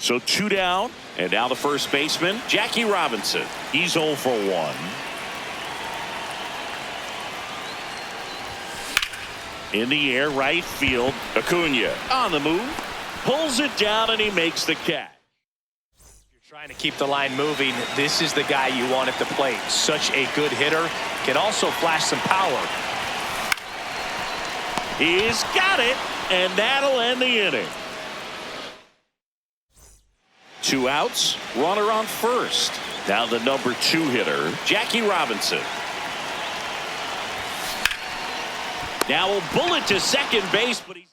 So 2 down, and now the first baseman, Jackie Robinson. He's 0 for 1. In the air, right field. Acuna on the move, pulls it down, and he makes the catch. Trying to keep the line moving. This is the guy you want at the plate. Such a good hitter. Can also flash some power. He's got it, and that'll end the inning. 2 outs, runner on first. Now the number 2 hitter, Jackie Robinson. Now a bullet to second base, but he's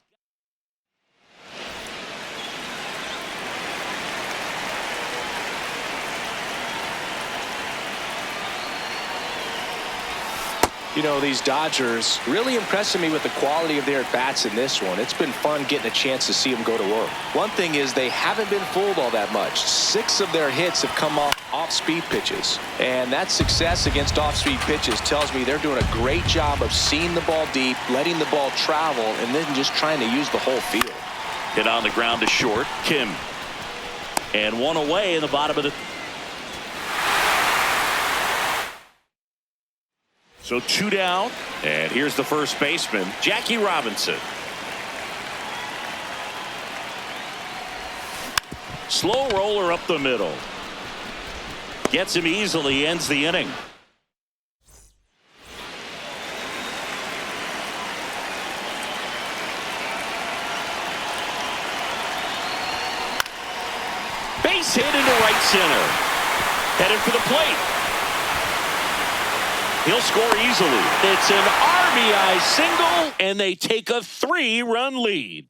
You know, these Dodgers really impressing me with the quality of their at-bats in this one. It's been fun getting a chance to see them go to work. One thing is they haven't been fooled all that much. 6 of their hits have come off speed pitches. And that success against off-speed pitches tells me they're doing a great job of seeing the ball deep, letting the ball travel, and then just trying to use the whole field. hit on the ground to short. Kim. And one away in the bottom of the. So 2 down, and here's the first baseman, Jackie Robinson. Slow roller up the middle. Gets him easily, ends the inning. Base hit into right center. Headed for the plate. He'll score easily. It's an RBI single, and they take a 3-run lead.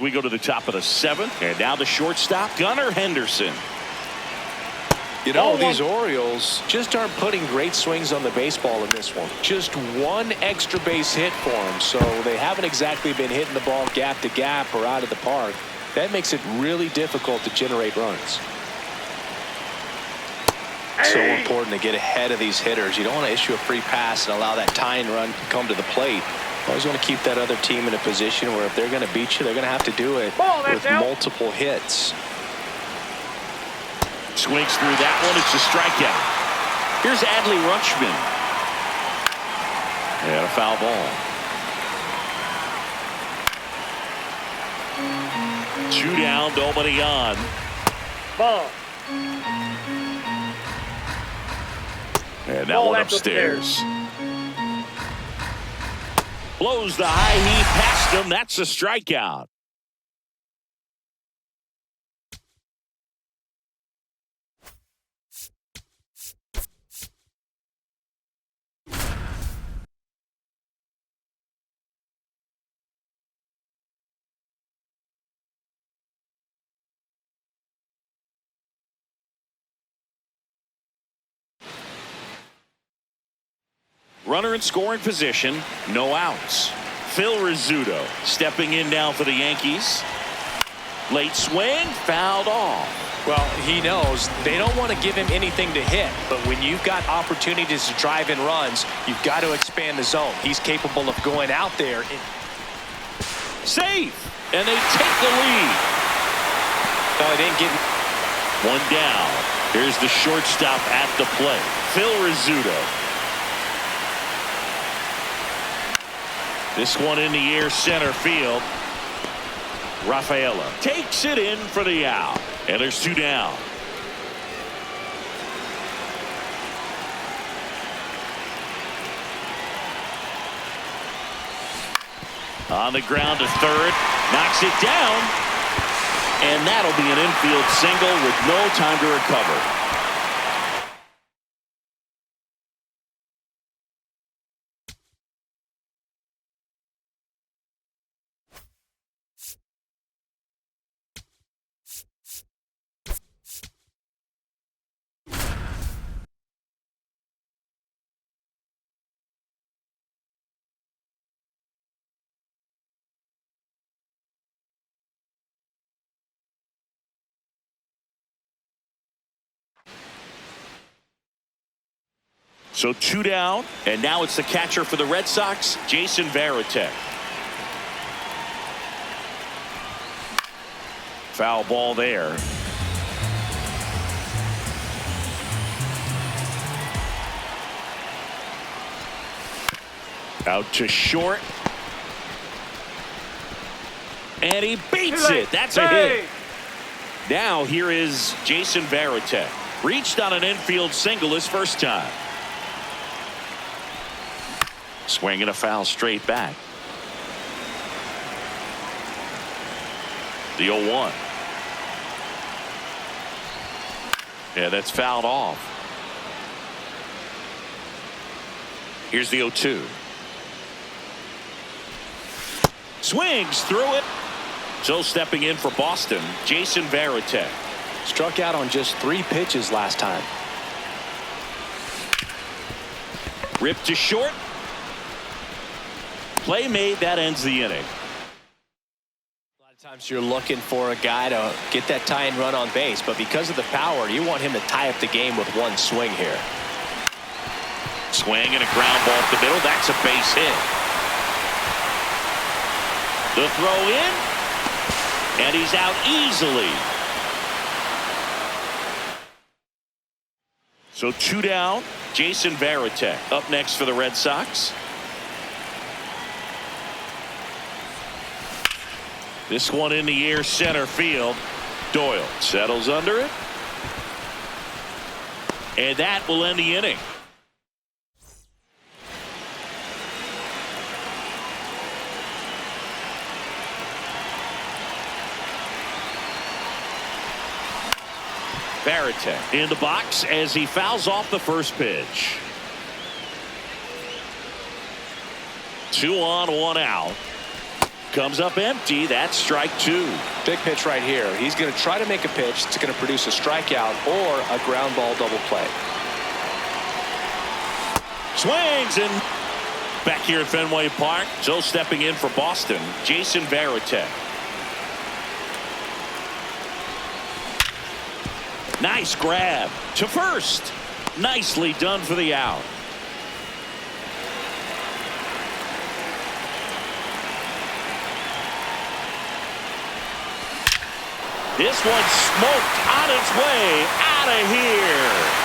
We go to the top of the 7th, and now the shortstop, Gunnar Henderson. You know, these Orioles just aren't putting great swings on the baseball in this one. Just one extra base hit for them, so they haven't exactly been hitting the ball gap to gap or out of the park. That makes it really difficult to generate runs. So important to get ahead of these hitters. You don't want to issue a free pass and allow that tying run to come to the plate. You always want to keep that other team in a position where if they're going to beat you, they're going to have to do it with multiple hits. Swings through that one. It's a strikeout. Here's Adley Rutschman. And a foul ball. 2 down, nobody on. Ball. And that Ball, one that's upstairs. Blows the high heat past him. That's a strikeout. Runner in scoring position, no outs. Phil Rizzuto stepping in now for the Yankees. Late swing, fouled off. Well, he knows they don't want to give him anything to hit, but when you've got opportunities to drive in runs, you've got to expand the zone. He's capable of going out there. Safe, and they take the lead. No, he didn't get one down. Here's the shortstop at the plate, Phil Rizzuto. This one in the air, center field. Rafaela takes it in for the out. And there's two down. On the ground to third. Knocks it down. And that'll be an infield single with no time to recover. So two down, and now it's the catcher for the Red Sox, Jason Varitek. Foul ball there. Out to short. And he beats it. That's a hit. Now here is Jason Varitek. Reached on an infield single his first time. Swinging a foul straight back. The 0-1. Yeah, that's fouled off. Here's the 0-2. Swings through it. So stepping in for Boston, Jason Varitek. Struck out on just 3 pitches last time. Ripped to short. Play made, that ends the inning. A lot of times you're looking for a guy to get that tying run on base, but because of the power, you want him to tie up the game with one swing here. Swing and a ground ball up the middle. That's a base hit. The throw in, and he's out easily. So two down. Jason Varitek up next for the Red Sox. This one in the air, center field. Doyle settles under it. And that will end the inning. Varitek in the box as he fouls off the first pitch. 2 on, 1 out. Comes up empty. That's strike 2. Big pitch right here. He's going to try to make a pitch that's going to produce a strikeout or a ground ball double play. Swings and back here at Fenway Park. So stepping in for Boston, Jason Varitek. Nice grab to first. Nicely done for the out. This one smoked on its way out of here.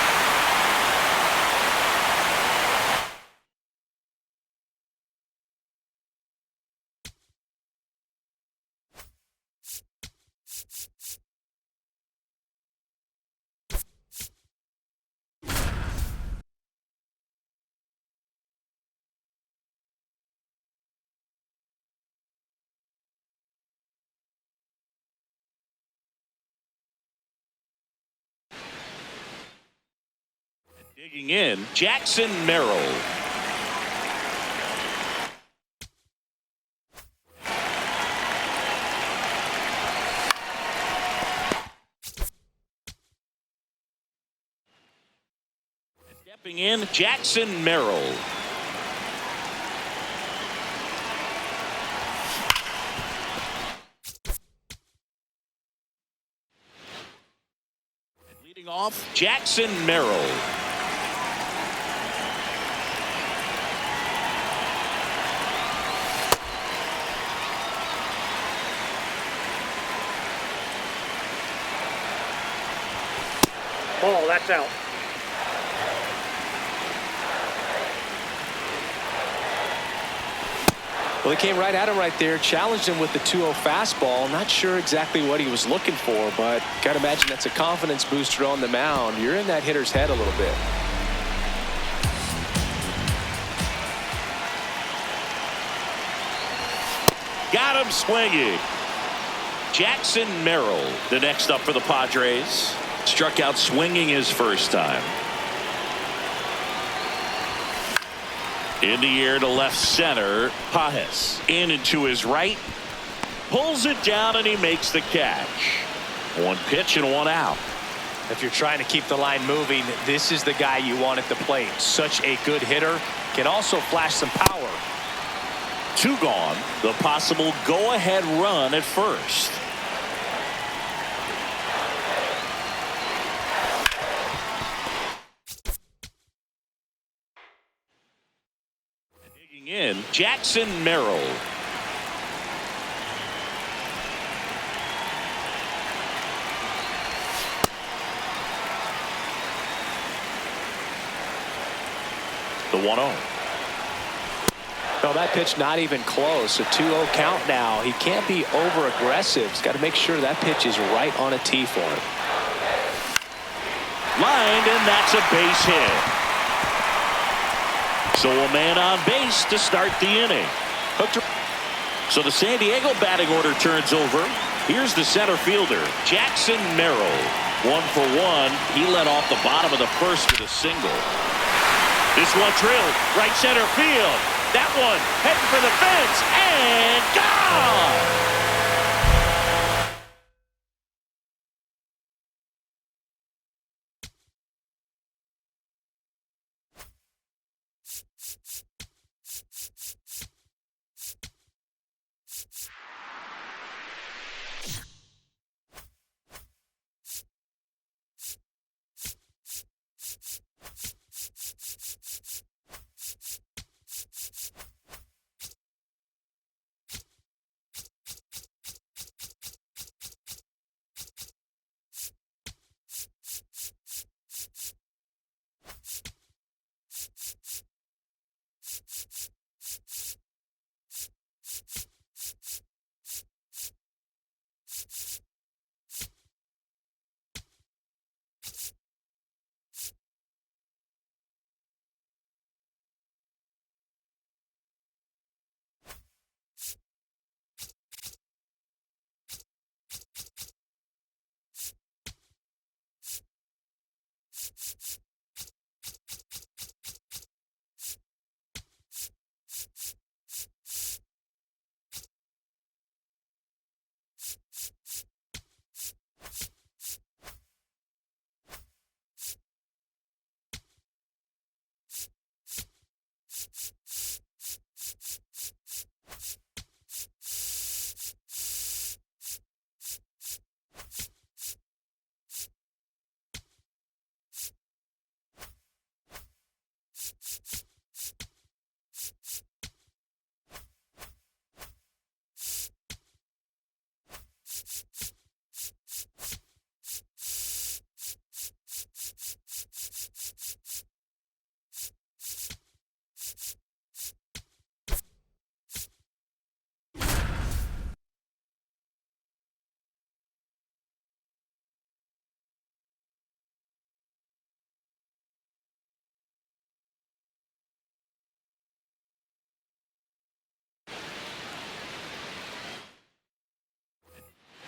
Digging in, Jackson Merrill. Stepping in, Jackson Merrill. Leading off, Jackson Merrill. Ball, that's out. Well, he came right at him right there, challenged him with the 2-0 fastball. Not sure exactly what he was looking for, but got to imagine that's a confidence booster on the mound. You're in that hitter's head a little bit. Got him swinging. Jackson Merrill, the next up for the Padres. Struck out swinging his first time. In the air to left center. Pajes in and to his right. Pulls it down and he makes the catch. One pitch and one out. If you're trying to keep the line moving, this is the guy you want at the plate. Such a good hitter. Can also flash some power. Two gone. The possible go-ahead run at first. Digging in, Jackson Merrill. The 1-0. No, that pitch not even close. A 2-0 count now. He can't be over aggressive. He's got to make sure that pitch is right on a tee for him. Lined, and that's a base hit. So a man on base to start the inning. So the San Diego batting order turns over. Here's the center fielder, Jackson Merrill. 1 for 1. He led off the bottom of the first with a single. This one drilled right center field. That one heading for the fence and gone.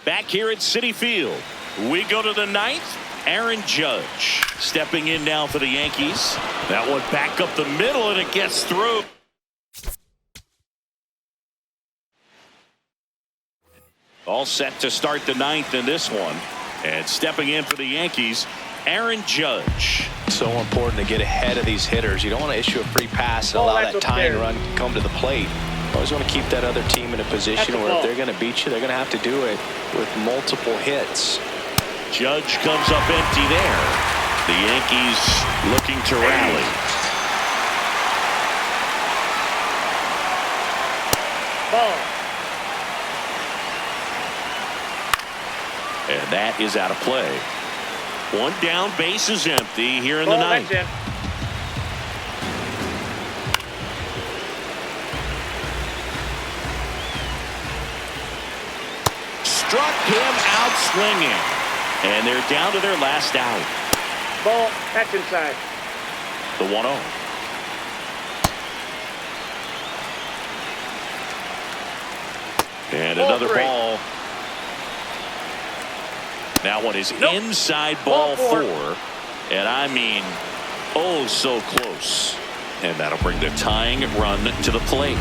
Back here at Citi Field, we go to the ninth. Aaron Judge stepping in now for the Yankees. That one back up the middle, and it gets through. All set to start the ninth in this one. And stepping in for the Yankees, Aaron Judge. So important to get ahead of these hitters. You don't want to issue a free pass and allow that tying run to come to the plate. You always want to keep that other team in a position where if they're going to beat you, they're going to have to do it with multiple hits. Judge comes up empty there. The Yankees looking to rally. Ball. And that is out of play. One down, base is empty here in the ninth. That's it. Struck him out swinging. And they're down to their last out. Ball. That's inside. The 1-0. And another ball. That one is inside ball four. And I mean, oh, so close. And that'll bring the tying run to the plate.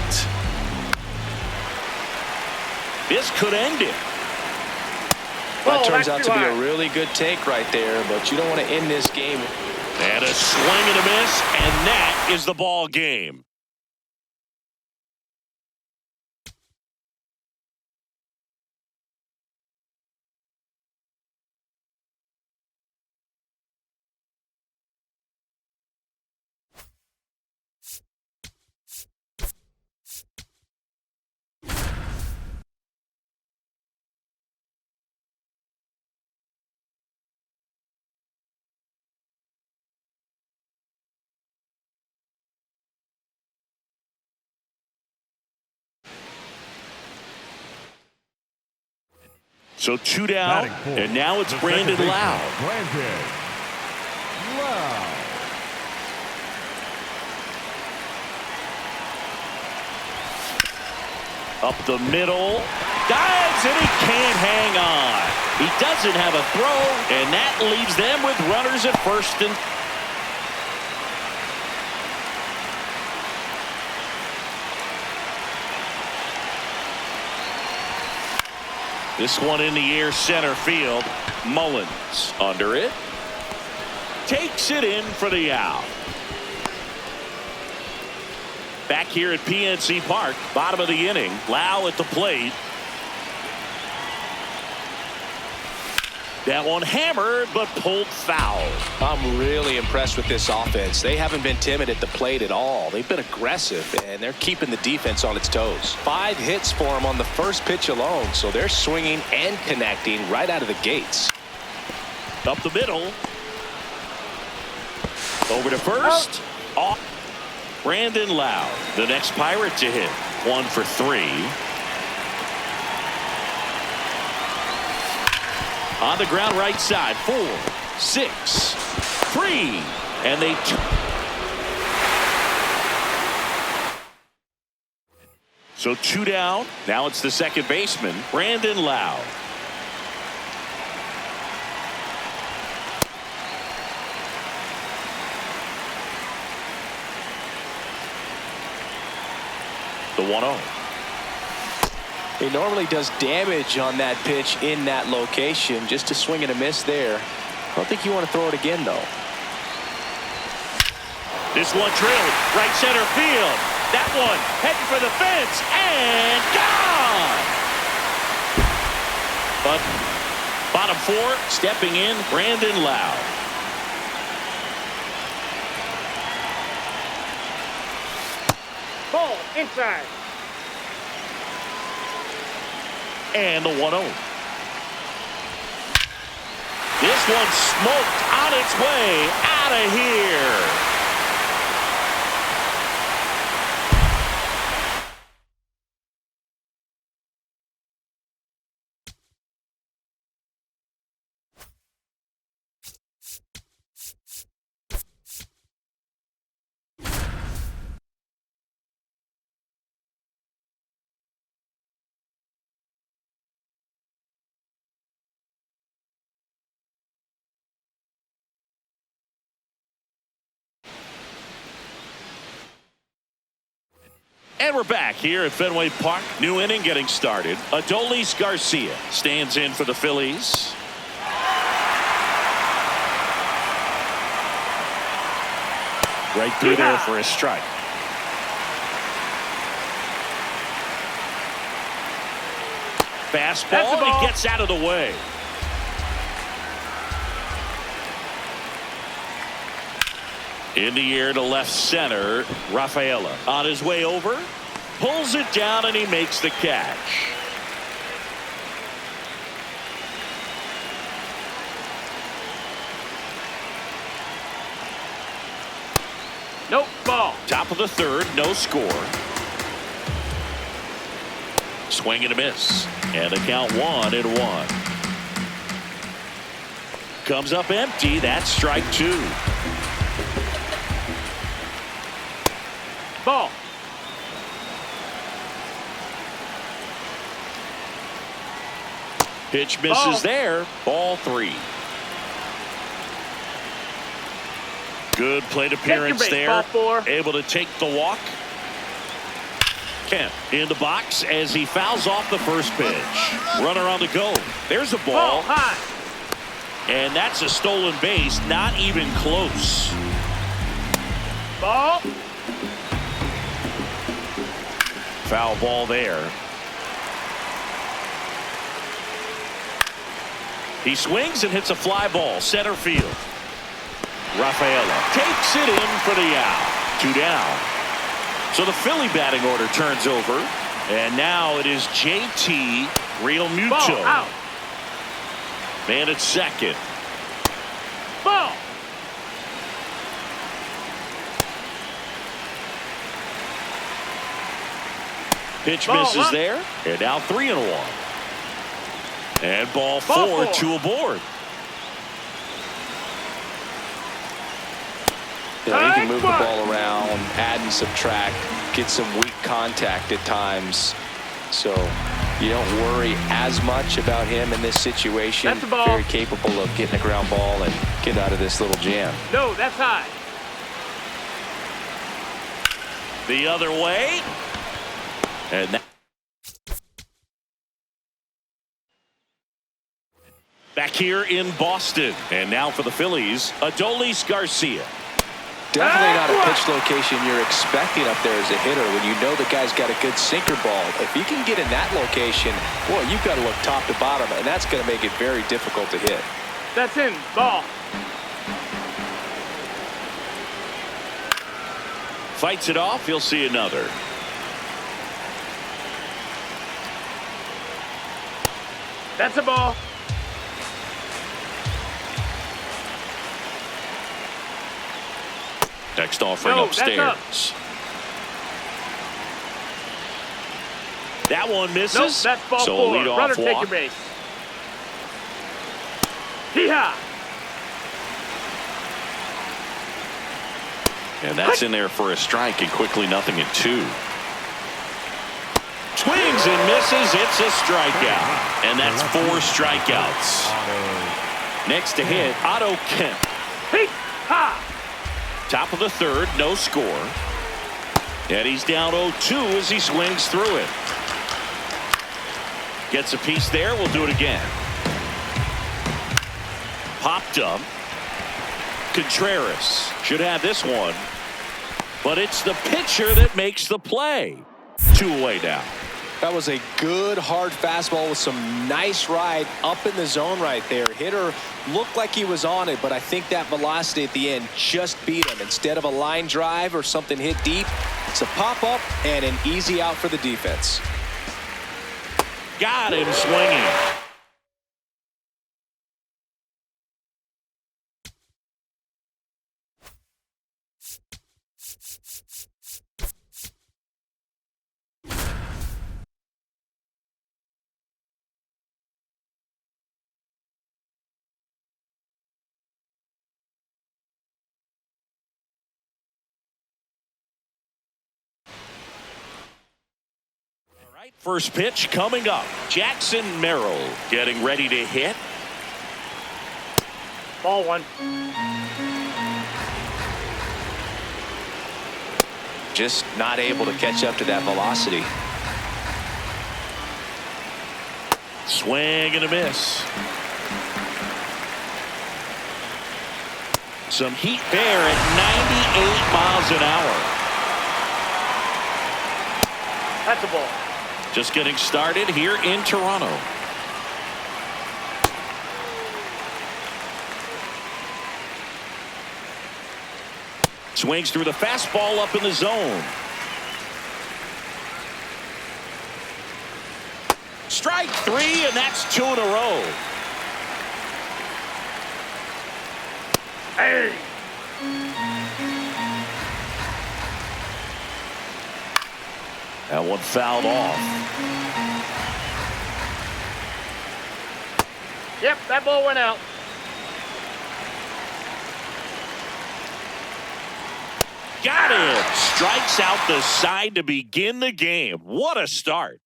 This could end it. That turns out to be a really good take right there, but you don't want to end this game. And a swing and a miss, and that is the ball game. So 2 down, and now it's Brandon Lau. Up the middle, dives, and he can't hang on. He doesn't have a throw, and that leaves them with runners at first and this one in the air, center field. Mullins under it. Takes it in for the out. Back here at PNC Park, bottom of the inning. Lau at the plate. That one hammered, but pulled foul. I'm really impressed with this offense. They haven't been timid at the plate at all. They've been aggressive, and they're keeping the defense on its toes. 5 hits for them on the first pitch alone, so they're swinging and connecting right out of the gates. Up the middle. Over to first. Off. Brandon Lau, the next Pirate to hit. 1 for 3. On the ground right side. 4, 6, 3. And they so 2 down. Now it's the second baseman, Brandon Lau. The 1-0. He normally does damage on that pitch in that location. Just a swing and a miss there. I don't think you want to throw it again, though. This one drilled right center field. That one heading for the fence and gone. But bottom 4, stepping in, Brandon Lau. Ball inside. And the 1-0. This one smoked on its way out of here. And we're back here at Fenway Park. New inning getting started. Adolis Garcia stands in for the Phillies. Right through there for a strike. Fastball, and he gets out of the way. In the air to left center, Rafaela on his way over, pulls it down, and he makes the catch. Nope, ball. Top of the third, no score. Swing and a miss, and the count 1-1. Comes up empty. That's strike 2. Ball. Pitch misses there. Ball 3. Good plate appearance there. Able to take the walk. Kemp in the box as he fouls off the first pitch. Runner on the go. There's a ball. High. And that's a stolen base. Not even close. Ball. Foul ball there. He swings and hits a fly ball. Center field. Rafaela takes it in for the out. 2 down. So the Philly batting order turns over. And now it is JT Realmuto. Ball out. Man at second. Ball. Pitch Ball misses up. there. And now 3-1. And ball 4, 2 aboard. You know, you can move the ball around, add and subtract, get some weak contact at times. So you don't worry as much about him in this situation. That's a ball. Very capable of getting a ground ball and get out of this little jam. No, that's high. The other way. And that back here in Boston. And now for the Phillies, Adolis Garcia. Definitely not a pitch location you're expecting up there as a hitter when you know the guy's got a good sinker ball. If you can get in that location, boy, you've got to look top to bottom, and that's going to make it very difficult to hit. That's in. Ball. Fights it off. He'll see another. That's a ball. Next offering No, upstairs. that's That one misses. Nope, that's ball so 4. lead off Runner take walk. your base. Hee-haw. And that's in there for a strike, and quickly 0-2. Swings and misses. It's a strikeout. And that's 4 strikeouts. Next to hit, Otto Kemp. Hee-haw. Top of the third, no score. And he's down 0-2 as he swings through it. Gets a piece there. We'll do it again. Popped up. Contreras should have this one. But it's the pitcher that makes the play. 2 away now. That was a good hard fastball with some nice ride up in the zone right there. Hitter looked like he was on it, but I think that velocity at the end just beat him. Instead of a line drive or something hit deep, it's a pop up and an easy out for the defense. Got him swinging. First pitch coming up. Jackson Merrill getting ready to hit. Ball 1. Just not able to catch up to that velocity. Swing and a miss. Some heat there at 98 miles an hour. That's a ball. Just getting started here in Toronto. Swings through the fastball up in the zone. Strike three, and that's 2 in a row. Hey. That one fouled off. Yep, that ball went out. Got it. Strikes out the side to begin the game. What a start.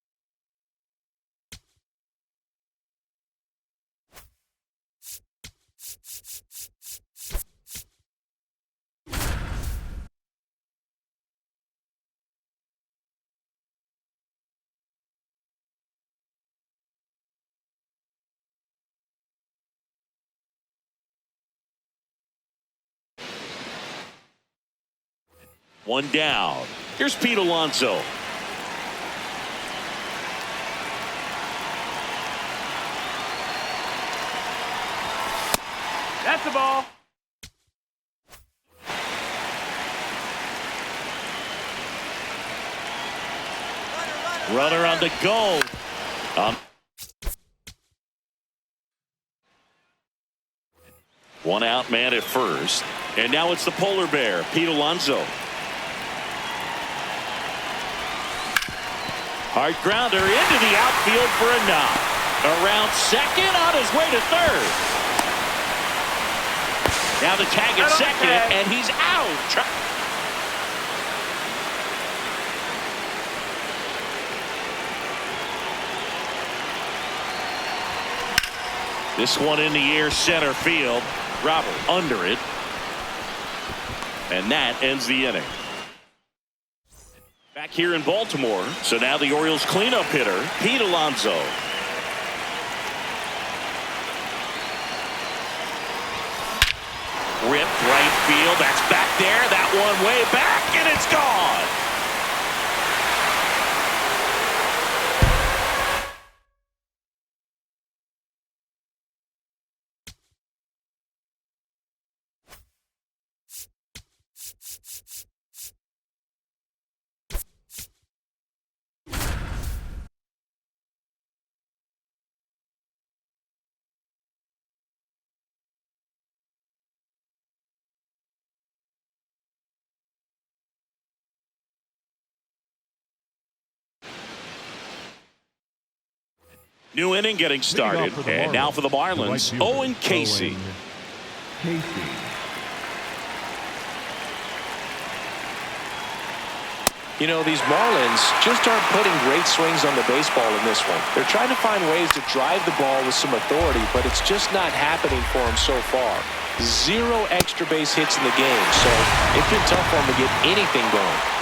One down. Here's Pete Alonso. That's a ball. Runner on the go. One out man at first. And now it's the polar bear, Pete Alonso. Hard grounder into the outfield for a knock. Around second, on his way to third. Now the tag at second, and he's out. This one in the air, center field. Robert under it. And that ends the inning. Back here in Baltimore, so now the Orioles cleanup hitter, Pete Alonso. Ripped right field, that's back there, that one way back, and it's gone. New inning getting started, and now for the Marlins, Owen Casey. You know, these Marlins just aren't putting great swings on the baseball in this one. They're trying to find ways to drive the ball with some authority, but it's just not happening for them so far. 0 extra base hits in the game, so it's been tough for them to get anything going.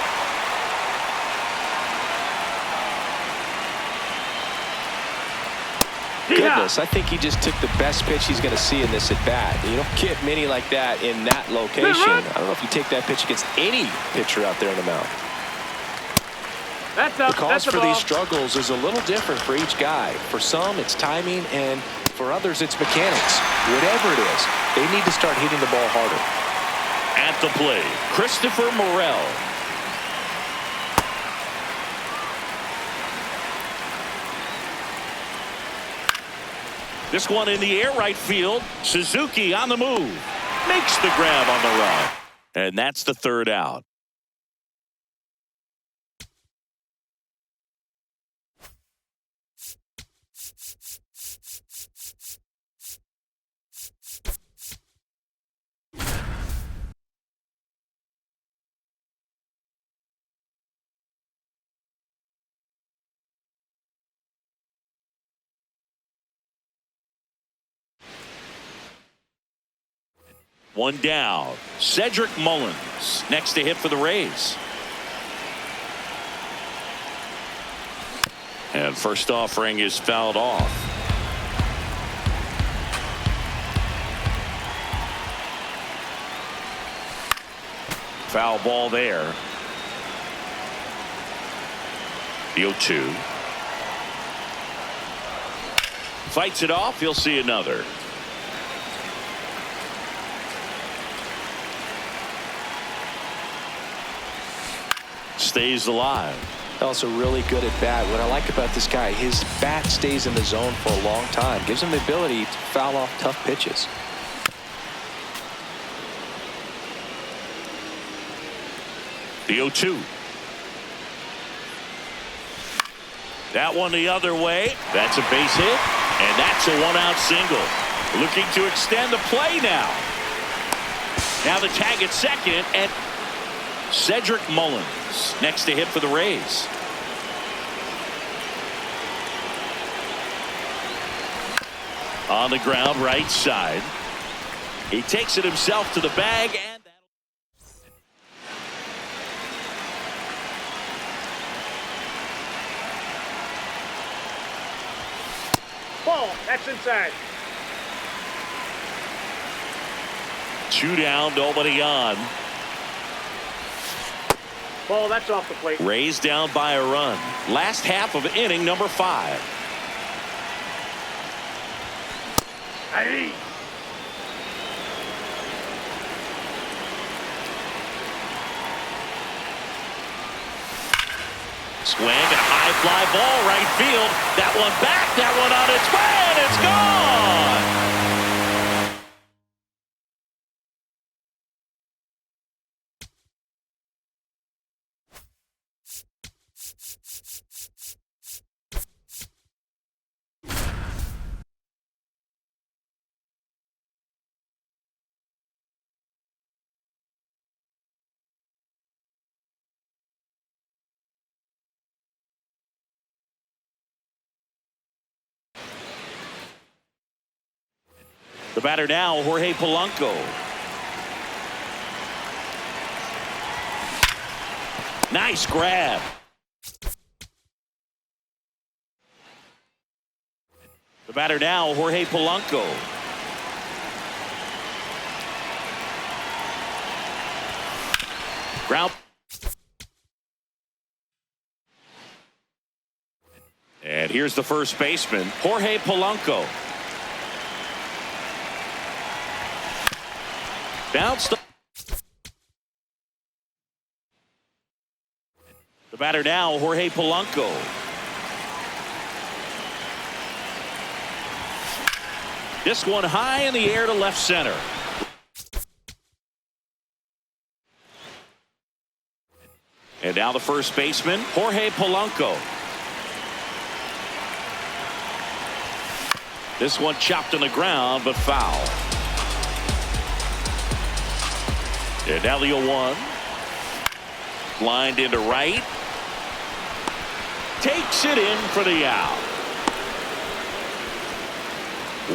Goodness, I think he just took the best pitch he's going to see in this at-bat. You don't get many like that in that location. I don't know if you take that pitch against any pitcher out there in the mound. That's up. The cause That's for a ball. these struggles is a little different for each guy. For some, it's timing, and for others, it's mechanics. Whatever it is, they need to start hitting the ball harder. At the plate, Christopher Morel. This one in the air right field. Suzuki on the move. Makes the grab on the run. And that's the third out. One down. Cedric Mullins next to hit for the Rays. And first offering is fouled off. Foul ball there. The 0-2. Fights it off. He'll see another. Stays alive. Also really good at bat. What I like about this guy, his bat stays in the zone for a long time. Gives him the ability to foul off tough pitches. The 0-2. That one the other way. That's a base hit. And that's a one-out single. Looking to extend the play now. Now the tag at second. And Cedric Mullins next to hit for the Rays. On the ground, right side. He takes it himself to the bag. And Ball. That's inside. 2 down, nobody on. Ball. That's off the plate. Rays down by a run. Last half of inning number 5. Aye. Swing and a high fly ball right field. That one back, that one on its way, and it's gone. The batter now, Jorge Polanco. Nice grab. The batter now, Jorge Polanco. Ground. And here's the first baseman, Jorge Polanco. Bounced. The batter now, Jorge Polanco. This one high in the air to left center. And now the first baseman, Jorge Polanco. This one chopped on the ground, but foul. And now the 0-1. Lined into right. Takes it in for the out.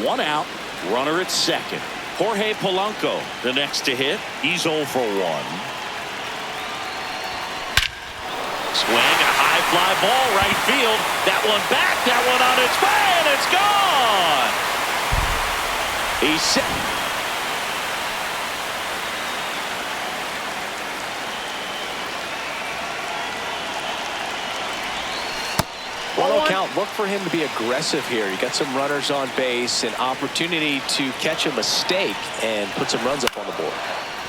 1 out. Runner at second. Jorge Polanco, the next to hit. He's 0 for 1. Swing and a high fly ball right field. That one back. That one on its way, and it's gone. He's set. Well, count. Look for him to be aggressive here. You got some runners on base, an opportunity to catch a mistake and put some runs up on the board.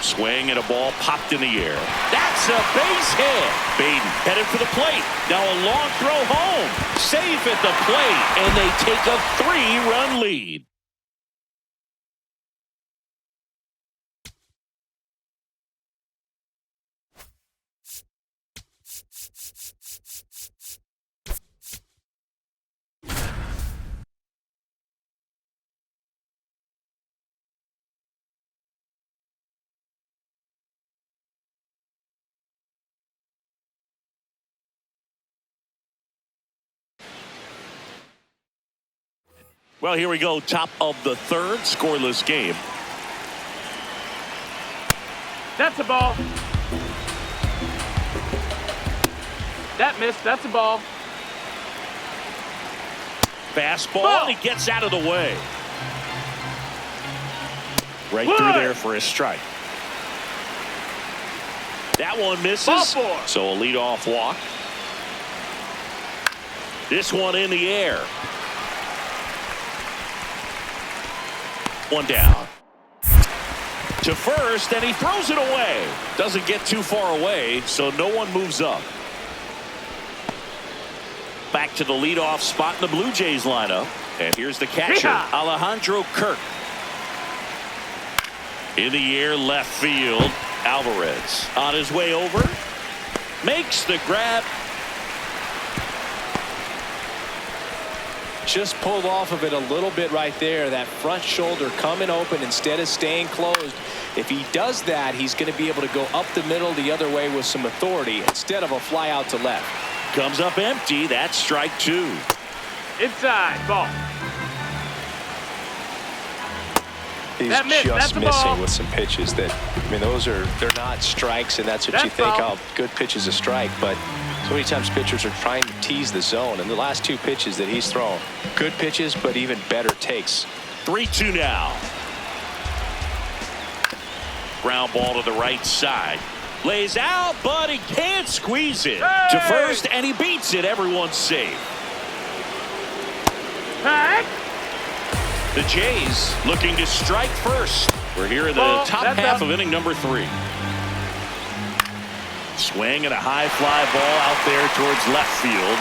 Swing and a ball popped in the air. That's a base hit. Baden headed for the plate. Now a long throw home. Safe at the plate, and they take a 3-run lead. Well, here we go. Top of the third, scoreless game. That's a ball. That missed. That's a ball. Fastball, and he gets out of the way. Right through there for a strike. That one misses. So a leadoff walk. This one in the air. One down. To first, and he throws it away. Doesn't get too far away, so no one moves up. Back to the leadoff spot in the Blue Jays lineup. And here's the catcher, Alejandro Kirk. In the air, left field. Alvarez on his way over. Makes the grab. Just pulled off of it a little bit right there. That front shoulder coming open instead of staying closed. If he does that, he's going to be able to go up the middle the other way with some authority instead of a fly out to left. Comes up empty. That's strike two. Inside. Ball. He's just missing with some pitches that, I mean, they're not strikes, and that's what you think, oh, good pitch is a strike, but so many times pitchers are trying to tease the zone, and the last two pitches that he's thrown, good pitches, but even better takes. 3-2 now. Ground ball to the right side. Lays out, but he can't squeeze it. To first, and he beats it. Everyone's safe. The Jays looking to strike first. We're here in the top half of inning number 3. Swing and a high fly ball out there towards left field.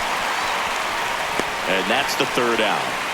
And that's the third out.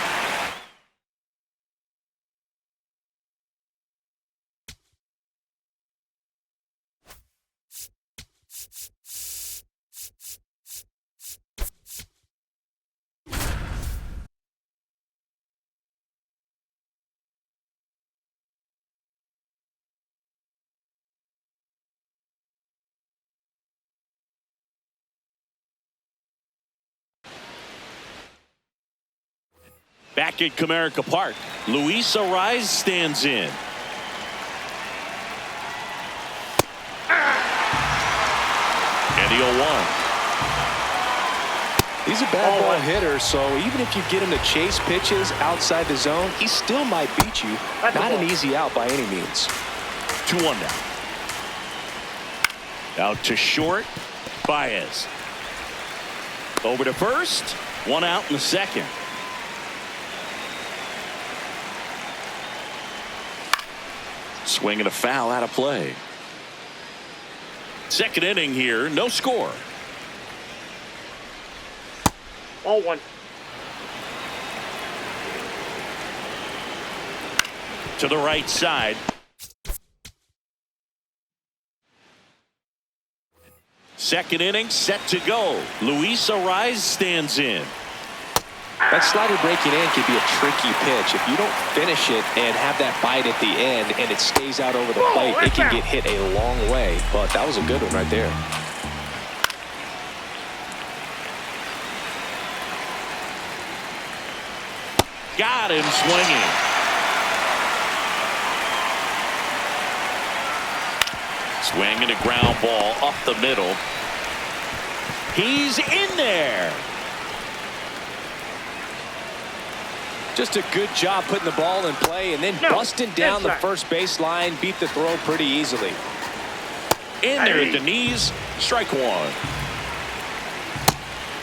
Back at Comerica Park, Luis Arraez stands in. And the 0-1. He's a bad ball hitter, so even if you get him to chase pitches outside the zone, he still might beat you. Not an easy out by any means. 2-1 now. Out to short, Baez. Over to first, 1 out in the second. Swing and a foul out of play. Second inning here, no score. 0-1. To the right side. Second inning set to go. Luis Arraez stands in. That slider breaking in can be a tricky pitch. If you don't finish it and have that bite at the end and it stays out over the plate, it can get hit a long way. But that was a good one right there. Got him swinging. Swinging a ground ball up the middle. He's in there. Just a good job putting the ball in play and then busting down the first baseline. Beat the throw pretty easily. In there at the knees. Strike one.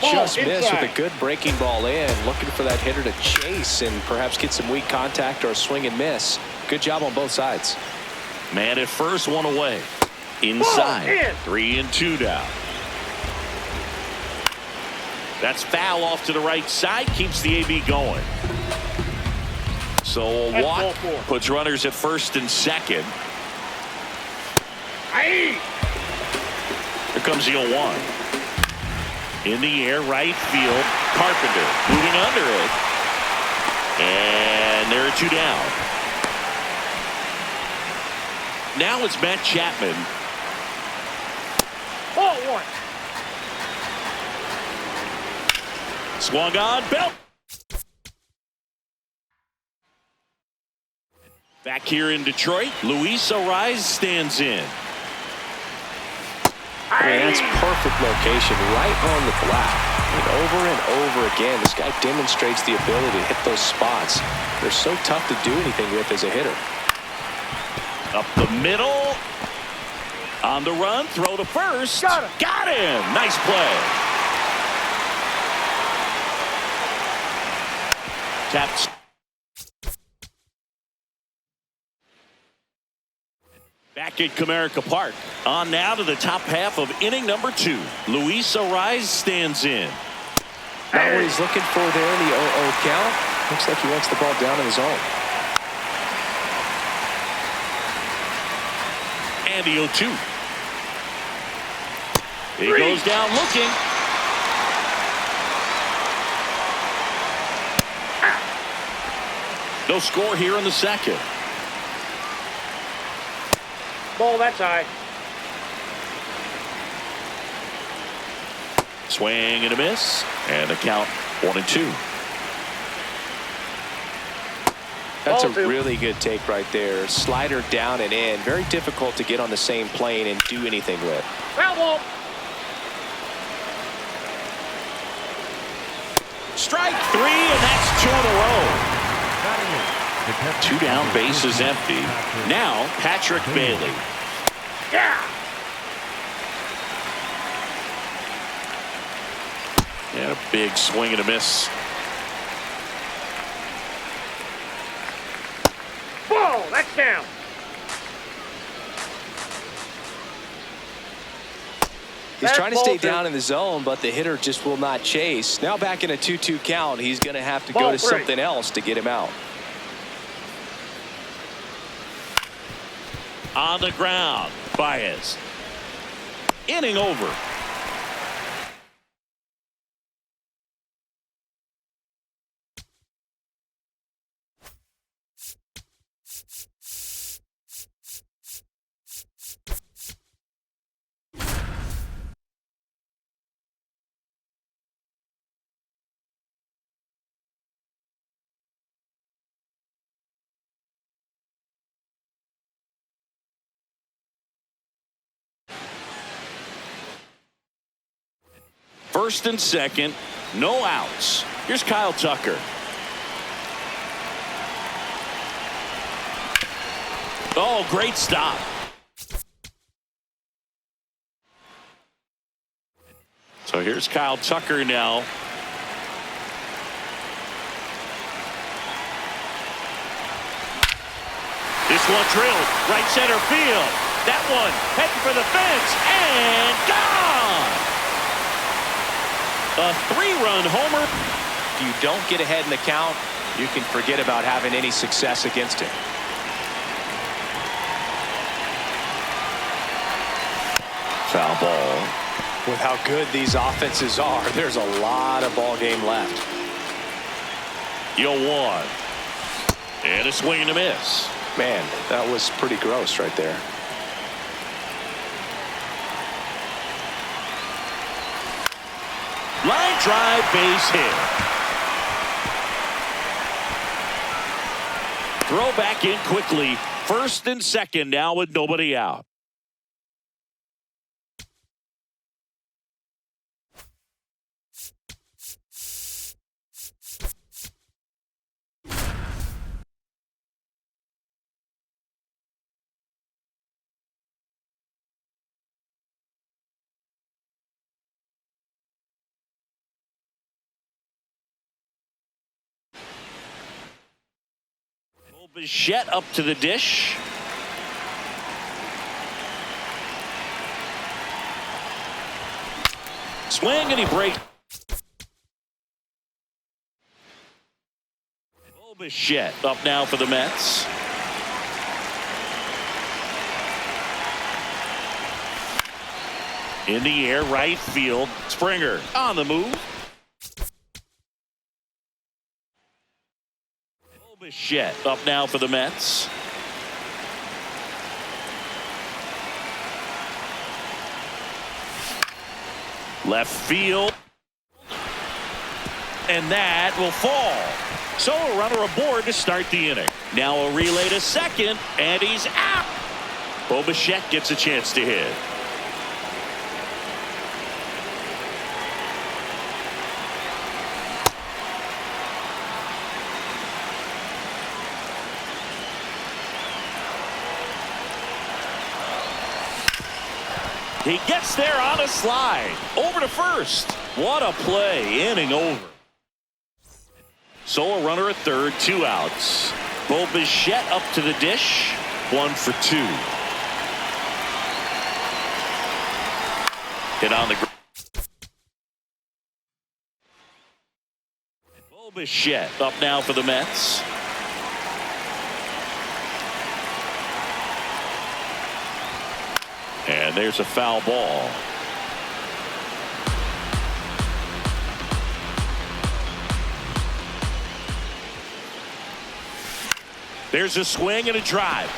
Just missed with a good breaking ball in. Looking for that hitter to chase and perhaps get some weak contact or a swing and miss. Good job on both sides. Man at first, one away. Inside. 3-2 now. That's foul off to the right side. Keeps the AB going. So a walk puts runners at first and second. Here comes the 0-1. In the air, right field. Carpenter moving under it. And there are 2 down. Now it's Matt Chapman. 0-1. Swung on, belt. Back here in Detroit, Luis Arraez stands in. I mean, that's perfect location right on the black. And over again, this guy demonstrates the ability to hit those spots. They're so tough to do anything with as a hitter. Up the middle. On the run, throw to first. Got him. Got him. Nice play. Taps. Back at Comerica Park. On now to the top half of inning number 2. Luis Ariz stands in. Not what he's looking for there in the 0-0 count. Looks like he wants the ball down in his zone. And the 0-2. He goes down looking. No score here in the second. Ball, that's high. Swing and a miss. And the count 1-2. That's a Ball 2. really good take right there. Slider down and in. Very difficult to get on the same plane and do anything with. Foul ball. Strike 3, and that's 2 in a row. 2 down, base is empty. Now Patrick Bailey. Yeah. And a big swing and a miss. Ball, that's down. He's That's trying to stay ball 2. down in the zone, but the hitter just will not chase. Now back in a 2-2 count, he's going to have to Ball go to 3. something else to get him out. On the ground, Baez. Inning over. First and second, no outs. Here's Kyle Tucker. Oh, great stop. So here's Kyle Tucker now. This one drilled right center field. That one heading for the fence and gone. A 3-run homer. If you don't get ahead in the count, you can forget about having any success against him. Foul ball. With how good these offenses are, there's a lot of ball game left. 0-1. And a swing and a miss. Man, that was pretty gross right there. Line drive, base hit. Throw back in quickly. First and second now with nobody out. Bichette up to the dish. Swing and he breaks. Bichette up now for the Mets. In the air, right field. Springer on the move. Bichette up now for the Mets. Left field. And that will fall. So a runner aboard to start the inning. Now a relay to second, and he's out. Bichette gets a chance to hit. He gets there on a slide. Over to first. What a play. Inning over. So a runner at third, 2 outs. Bo Bichette up to the dish. 1 for 2. Hit on the ground. Bo Bichette up now for the Mets. And there's a foul ball. There's a swing and a drive.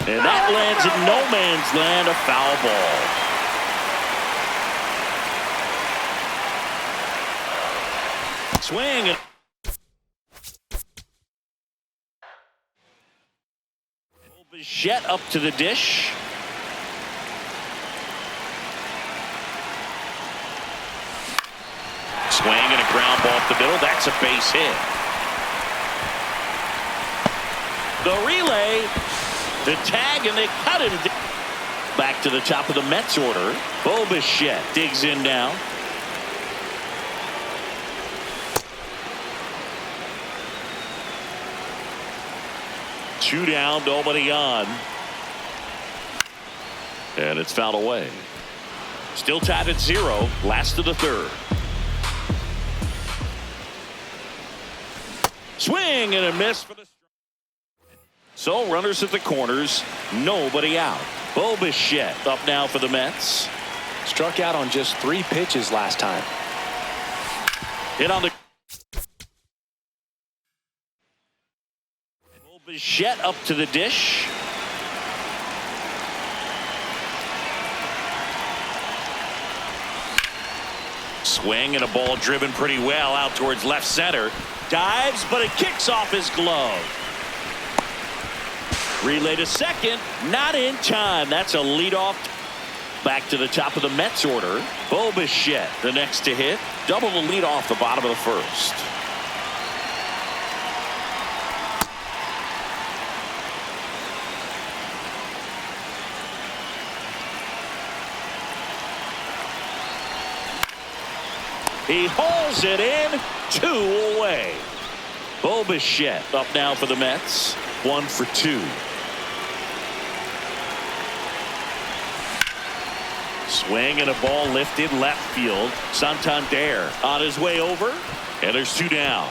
And that lands in no man's land, a foul ball. Swing. Bichette up to the dish. Swing and a ground ball up the middle. That's a base hit. The relay, the tag, and they cut him. Back to the top of the Mets order. Bo Bichette digs in now. Two down, nobody on. And it's fouled away. Still tied at 0. Last of the third. Swing and a miss for the. So runners at the corners, nobody out. Bo Bichette up now for the Mets. Struck out on just 3 pitches last time. Hit on the. Bo Bichette up to the dish. Swing and a ball driven pretty well out towards left center. Dives, but it kicks off his glove. Relay to second, not in time. That's a leadoff. Back to the top of the Mets order. Bo Bichette, the next to hit. Double the lead off the bottom of the first. He hauls it in, 2 away. Bo Bichette up now for the Mets. 1 for 2. Swing and a ball lifted left field. Santander on his way over. And there's 2 down.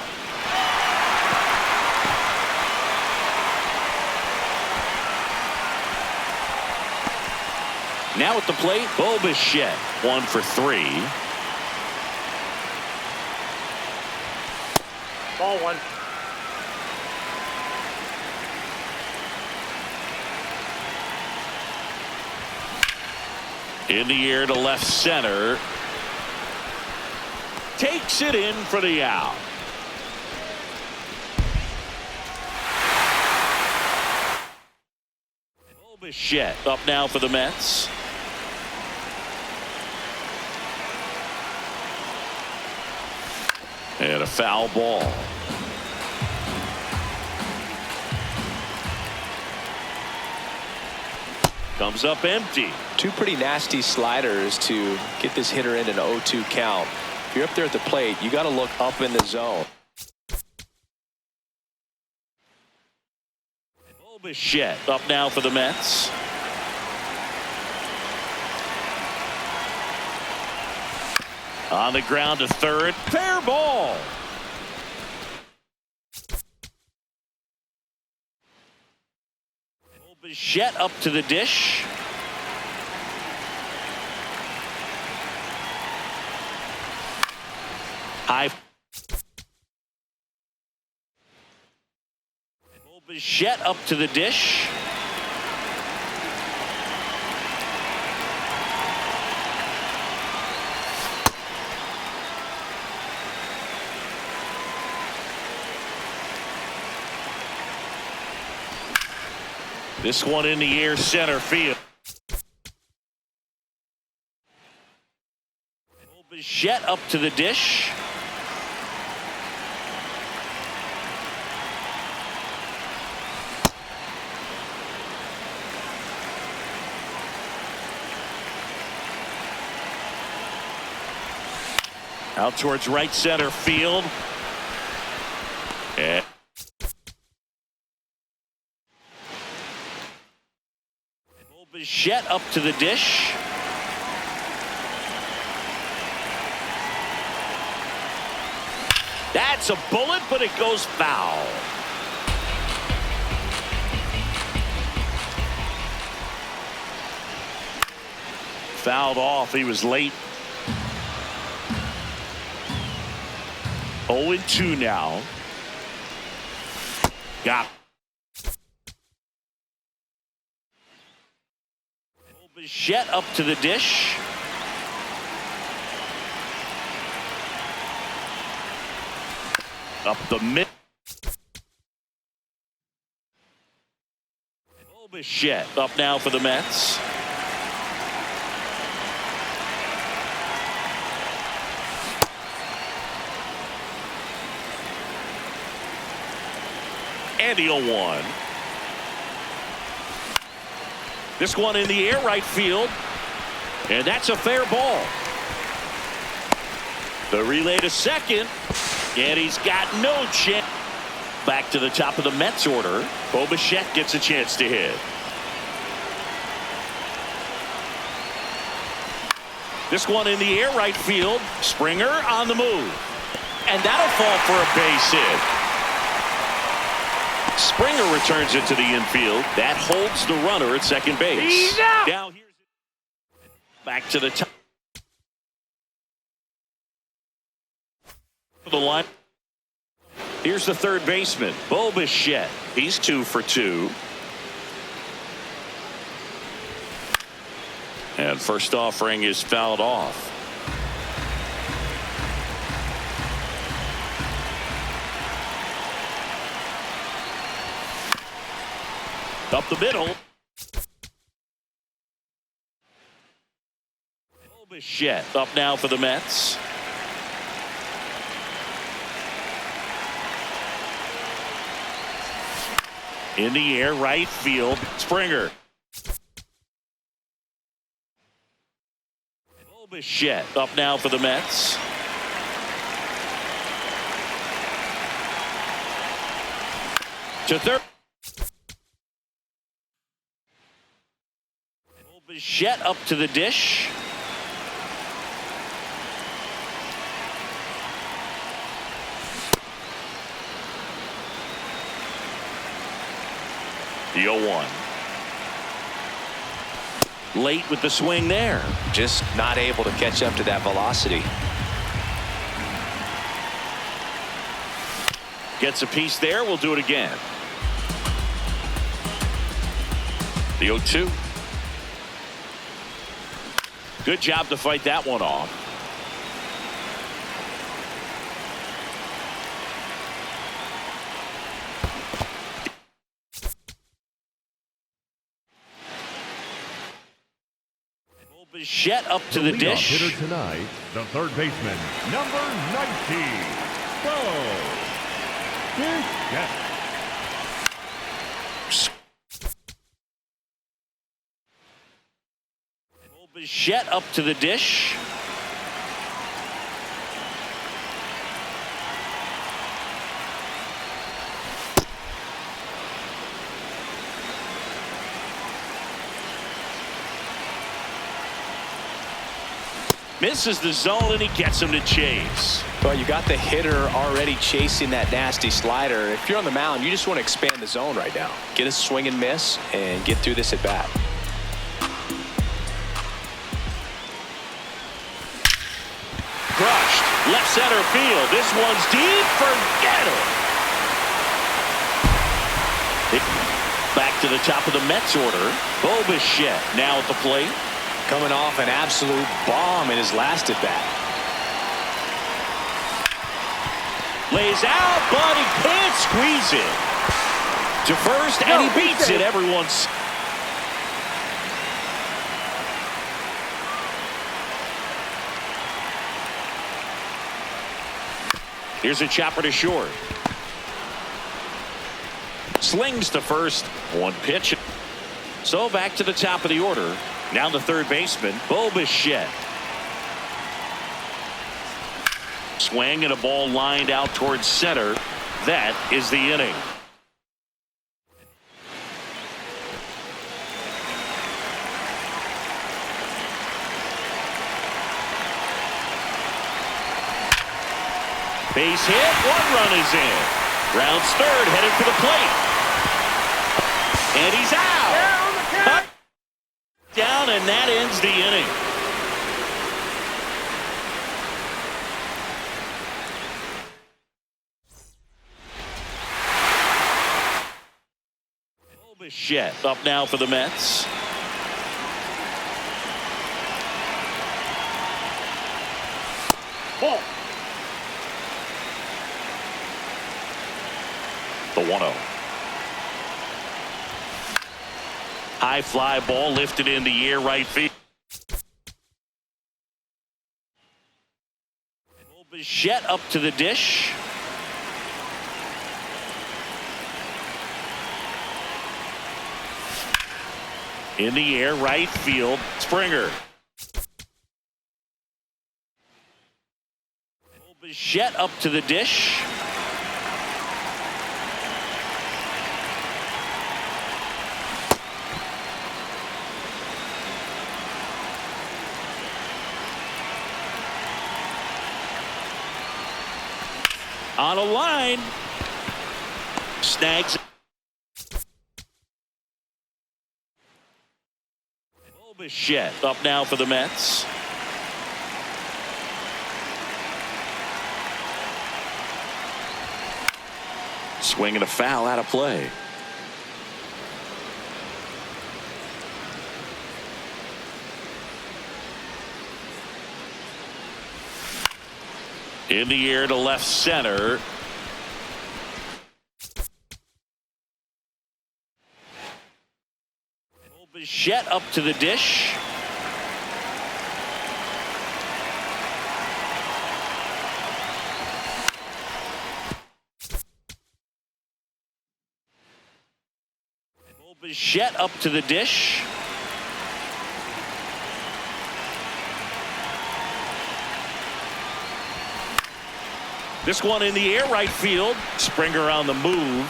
Now at the plate, Bo Bichette. 1 for 3. Ball 1. In the air to left center. Takes it in for the out. Bo Bichette up now for the Mets. And a foul ball. Comes up empty. 2 pretty nasty sliders to get this hitter in an 0-2 count. If you're up there at the plate, you got to look up in the zone. Bo Bichette up now for the Mets. On the ground to third. Fair ball. Bichette up to the dish. High. Bichette up to the dish. This one in the air center field. Bichette up to the dish. Out towards right center field. And Bichette up to the dish. That's a bullet, but it goes foul. Fouled off. He was late. 0-2 now. Got Bichette up to the dish. Up the mid. Bichette up now for the Mets. And the 0-1. This one in the air right field. And that's a fair ball. The relay to second. And he's got no chance. Back to the top of the Mets order. Bichette gets a chance to hit. This one in the air right field. Springer on the move. And that'll fall for a base hit. Springer returns it to the infield. That holds the runner at second base. He's out. Now here's it. Back to the top. For the line. Here's the third baseman, Bichette. He's 2 for 2. And first offering is fouled off. Up the middle. Bichette up now for the Mets. In the air right field. Springer. Bichette up now for the Mets. To third. Bichette up to the dish. The 0-1. Late with the swing there. Just not able to catch up to that velocity. Gets a piece there. We'll do it again. The 0-2. Good job to fight that one off. Bichette up to the dish. Hitter tonight, the third baseman, number 90, Bichette. Bichette up to the dish. Misses the zone and he gets him to chase. Well, you got the hitter already chasing that nasty slider. If you're on the mound, you just want to expand the zone right now. Get a swing and miss and get through this at bat. Crushed. Left center field. This one's deep. Forget it. Back to the top of the Mets order. Bichette now at the plate. Coming off an absolute bomb in his last at bat. Lays out, but he can't squeeze it. To first, and he beats it. Everyone's. Here's a chopper to short. Slings to first. One pitch. So back to the top of the order. Now the third baseman, Bichette. Swing and a ball lined out towards center. That is the inning. Base hit, 1 run is in. Rounds third, headed for the plate. And he's out. Yeah, on the count. Down, and that ends the inning. Bichette up now for the Mets. Ball. The 1-0. High fly ball lifted in the air, right field. Bichette up to the dish. In the air, right field, Springer. Bichette up to the dish. On a line. Snags. Bichette up now for the Mets. Swing and a foul out of play. In the air to left center. Bichette up to the dish. Bichette up to the dish. This one in the air, right field. Springer on the move.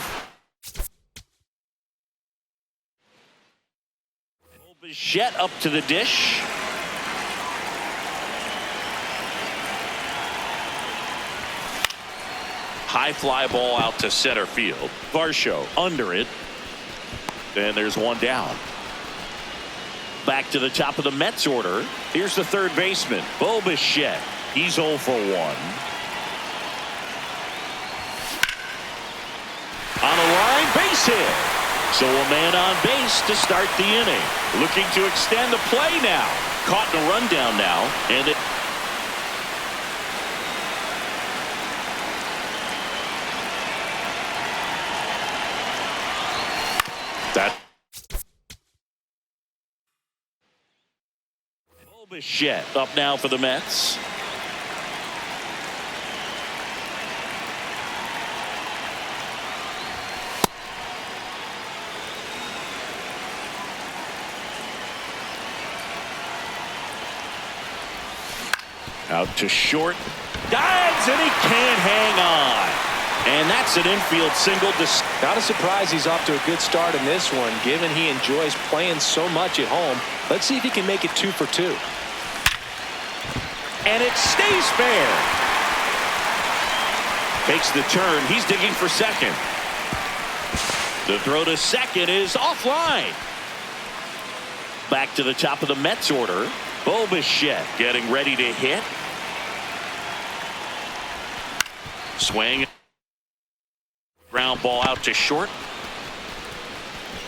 Bichette up to the dish. High fly ball out to center field. Varsho under it. And there's one down. Back to the top of the Mets order. Here's the third baseman, Bichette. He's 0 for 1. On a line, base hit. So a man on base to start the inning. Looking to extend the play now. Caught in a rundown now. And that Bichette up now for the Mets. Out to short. Dives, and he can't hang on. And that's an infield single. Not a surprise he's off to a good start in this one, given he enjoys playing so much at home. Let's see if he can make it 2 for 2. And it stays fair. Takes the turn. He's digging for second. The throw to second is offline. Back to the top of the Mets order. Bichette getting ready to hit. Swing. Ground ball out to short.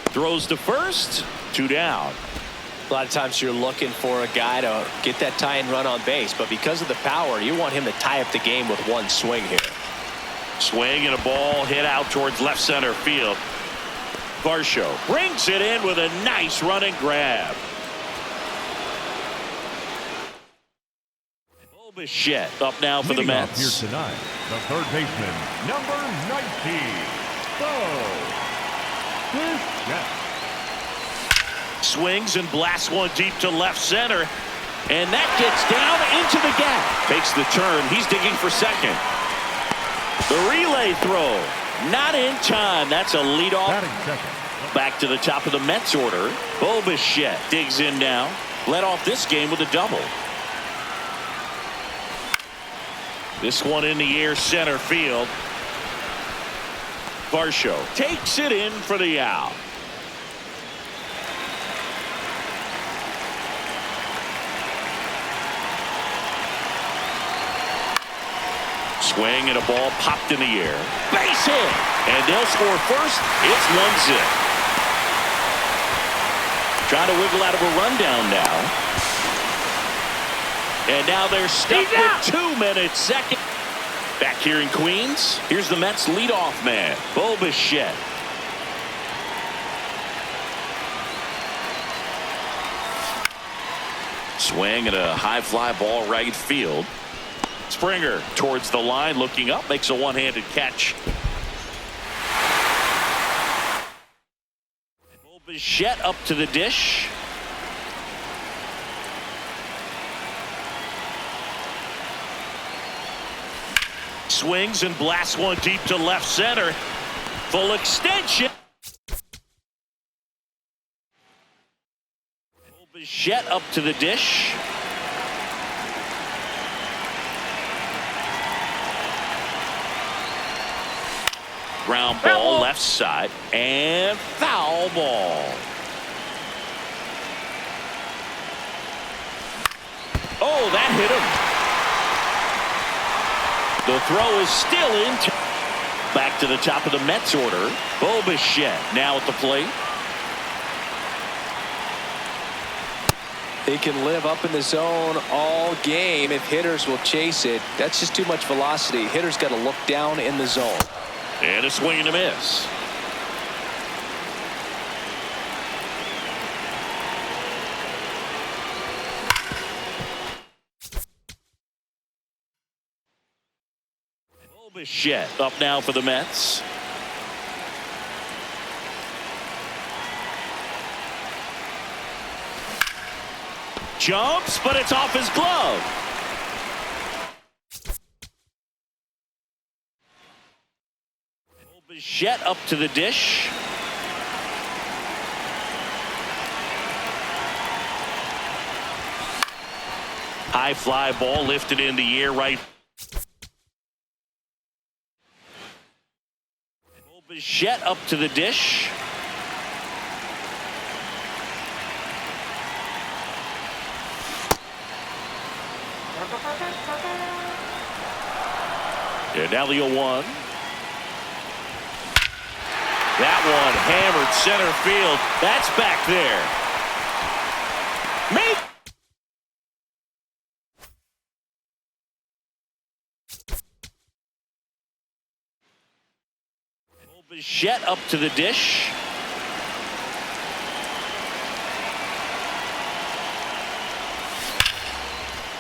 Throws to first. 2 down. A lot of times you're looking for a guy to get that tying run on base, but because of the power, you want him to tie up the game with one swing here. Swing and a ball hit out towards left center field. Varsho brings it in with a nice running grab. Bichette up now for the Mets. Here tonight, the third baseman, number 19, Bichette. Swings and blasts one deep to left center. And that gets down into the gap. Takes the turn. He's digging for second. The relay throw. Not in time. That's a leadoff. Batting second. Back to the top of the Mets order. Bichette digs in now. Led off this game with a double. This one in the air, center field. Varsho takes it in for the out. Swing and a ball popped in the air. Base hit. And they'll score first. It's 1-0. Trying to wiggle out of a rundown now. And now they're stuck with 2 minutes. Second. Back here in Queens. Here's the Mets leadoff man, Bichette. Swing and a high fly ball right field. Springer towards the line, looking up, makes a one-handed catch. Bichette up to the dish. Swings and blasts one deep to left center. Full extension. Bichette up to the dish. Ground ball left side and foul ball. Oh, that hit him. The throw is still in. Back to the top of the Mets order. Bichette now at the plate. They can live up in the zone all game if hitters will chase it. That's just too much velocity. Hitters got to look down in the zone. And a swing and a miss. Bichette up now for the Mets. Jumps, but it's off his glove. Bichette up to the dish. High fly ball lifted in the air right. Bichette up to the dish. And now the 0-1. That one hammered center field. That's back there. Make. Bichette up to the dish.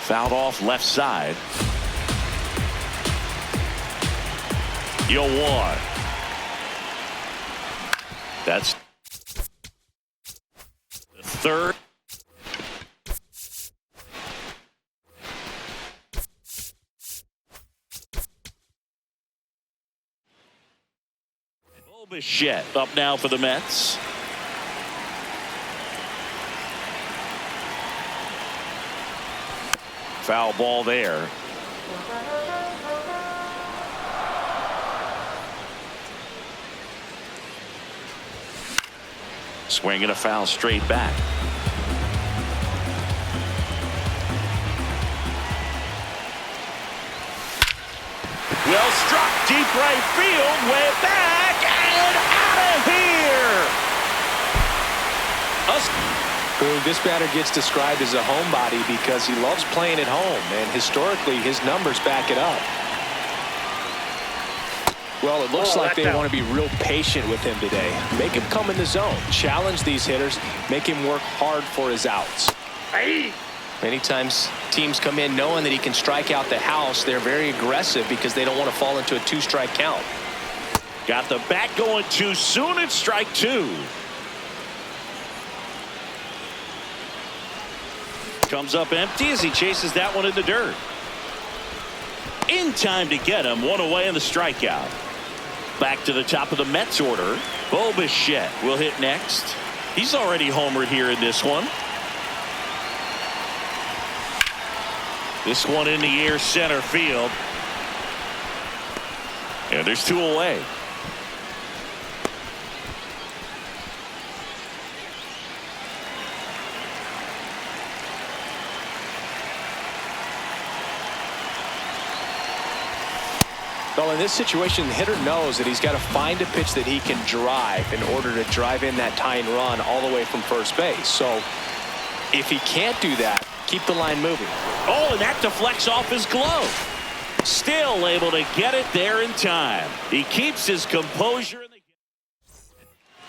Fouled off left side. 0-1. That's the third. Bichette up now for the Mets. Foul ball there. Swing and a foul straight back. Well struck deep right field, way back and out of here. This batter gets described as a homebody because he loves playing at home, and historically his numbers back it up. Well, it looks like they want to be real patient with him today. Make him come in the zone, challenge these hitters, make him work hard for his outs. Many times teams come in knowing that he can strike out the house. They're very aggressive because they don't want to fall into a 2-strike count. Got the bat going too soon. It's strike 2. Comes up empty as he chases that one in the dirt. In time to get him. One away in the strikeout. Back to the top of the Mets order. Bo Bichette will hit next. He's already homered here in this one. This one in the air center field. And there's two away. Well, in this situation, the hitter knows that he's got to find a pitch that he can drive in order to drive in that tying run all the way from first base. So if he can't do that, keep the line moving. Oh, and that deflects off his glove. Still able to get it there in time. He keeps his composure.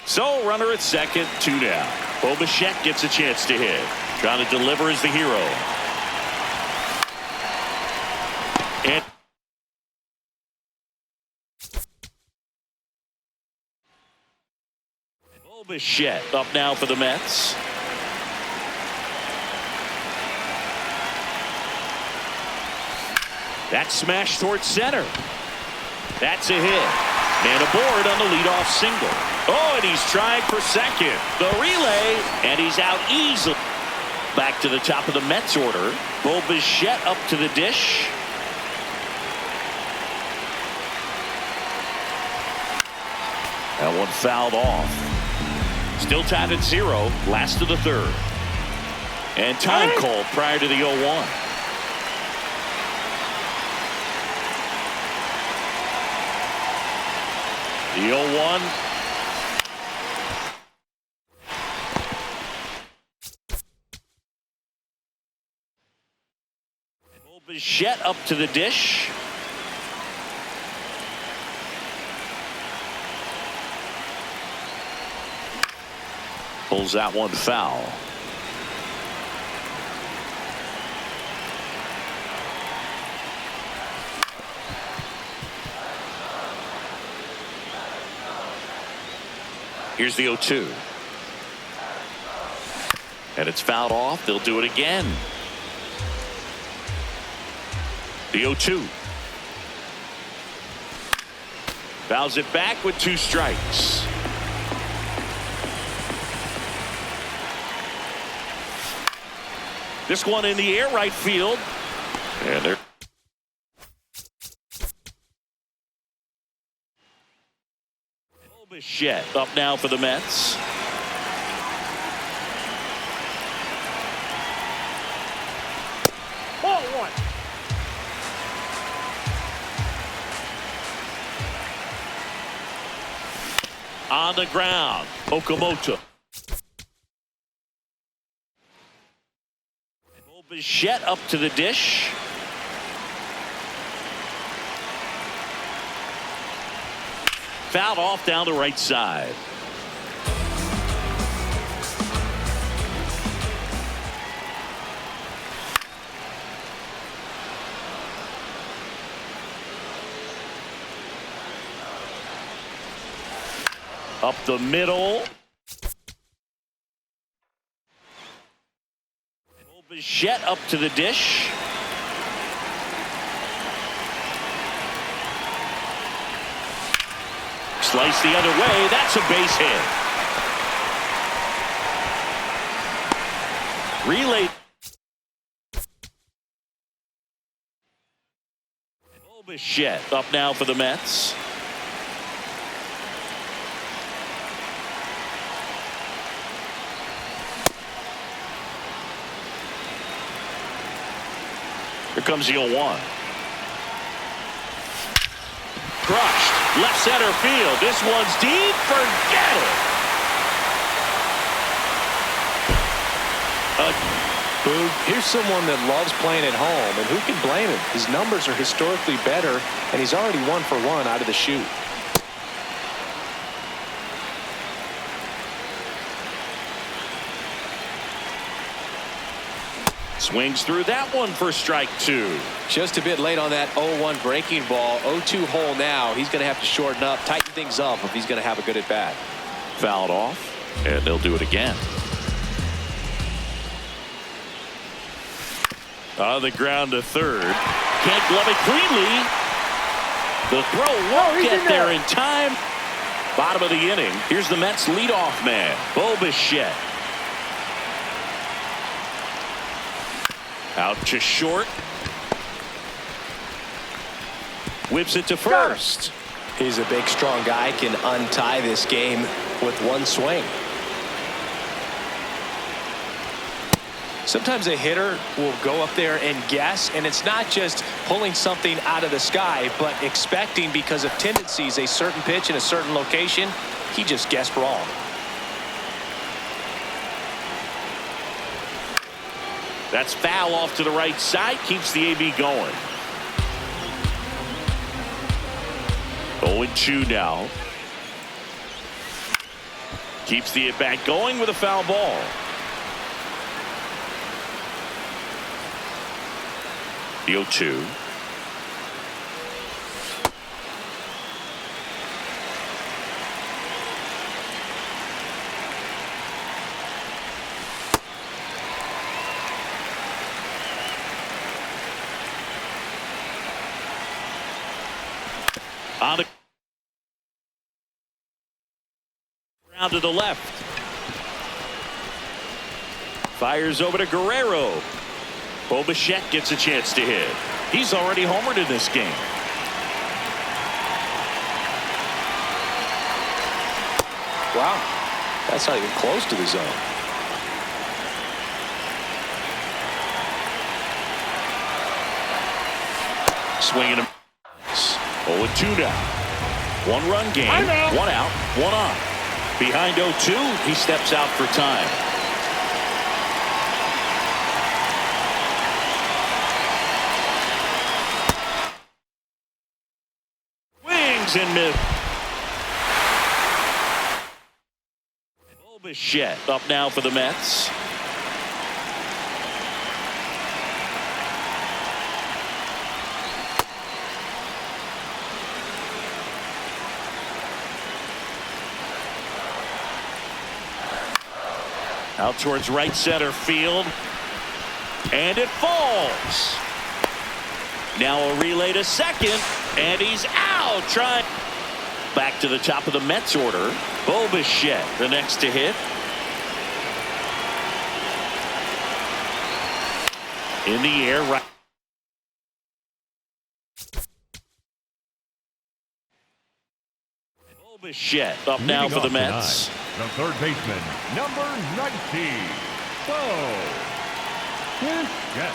So runner at second, 2 down. Bo Bichette gets a chance to hit. Trying to deliver as the hero. And Bo Bichette up now for the Mets. That smash towards center. That's a hit. Man aboard on the leadoff single. Oh, and he's trying for second. The relay, and he's out easily. Back to the top of the Mets order. Bo Bichette up to the dish. That one fouled off. Still tied at 0. Last of the third. And time called prior to the 0-1. The 0-1. Bo Bichette up to the dish. Pulls that one foul. Here's the 0-2. And it's fouled off. They'll do it again. The 0-2. Fouls it back with 2 strikes. This one in the air right field. And they're Bichette up now for the Mets. Ball 1. On the ground, Okamoto. Bo Bichette up to the dish. Fouled off down the right side. Up the middle. Bo Bichette up to the dish. Slice the other way. That's a base hit. Relay. Bo Bichette up now for the Mets. Here comes the 0-1. Crushed. Left center field. This one's deep. Forget it. Here's someone that loves playing at home, and who can blame him? His numbers are historically better, and he's already 1 for 1 out of the chute. Swings through that one for strike 2. Just a bit late on that 0-1 breaking ball. 0-2 hole now. He's going to have to shorten up, tighten things up if he's going to have a good at bat. Fouled off, and they'll do it again. On the ground to third. Can't glove it cleanly. The throw won't get there in time. Bottom of the inning. Here's the Mets leadoff man, Bo Bichette. Out to short. Whips it to first. He's a big, strong guy. Can untie this game with one swing. Sometimes a hitter will go up there and guess, and it's not just pulling something out of the sky, but expecting, because of tendencies, a certain pitch in a certain location. He just guessed wrong. That's foul off to the right side. Keeps the AB going. 0-2 now. Keeps the at-bat going with a foul ball. The 0-2. On the ground to the left. Fires over to Guerrero. Bo Bichette gets a chance to hit. He's already homered in this game. Wow. That's not even close to the zone. Swinging him. 0-2 now. One-run game. One out. One on. Behind 0-2. He steps out for time. And miss. Bo Bichette up now for the Mets. Out towards right center field. And it falls. Now a relay to second. And he's out. Trying. Back to the top of the Mets order. Bo Bichette, the next to hit. In the air, right. Bo Bichette up now for the Mets. Tonight, the third baseman, number 19, Bo Bichette.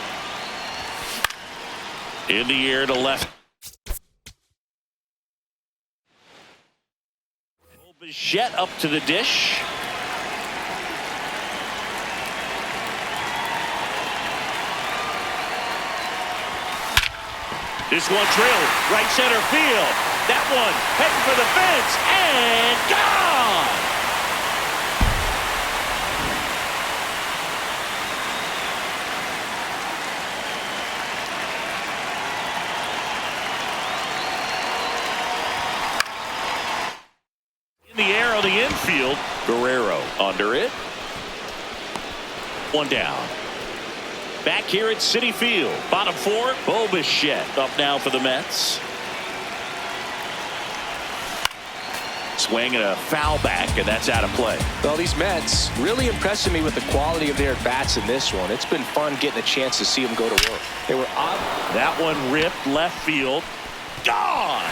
In the air to left. Bichette up to the dish. This one drilled right center field. That one heading for the fence and gone. In the air on the infield, Guerrero under it. One down. Back here at Citi Field, bottom four, Bo Bichette up now for the Mets. Swing and a foul back, and that's out of play. Well, these Mets really impressing me with the quality of their at-bats in this one. It's been fun getting a chance to see them go to work. They were up. That one ripped left field. Gone!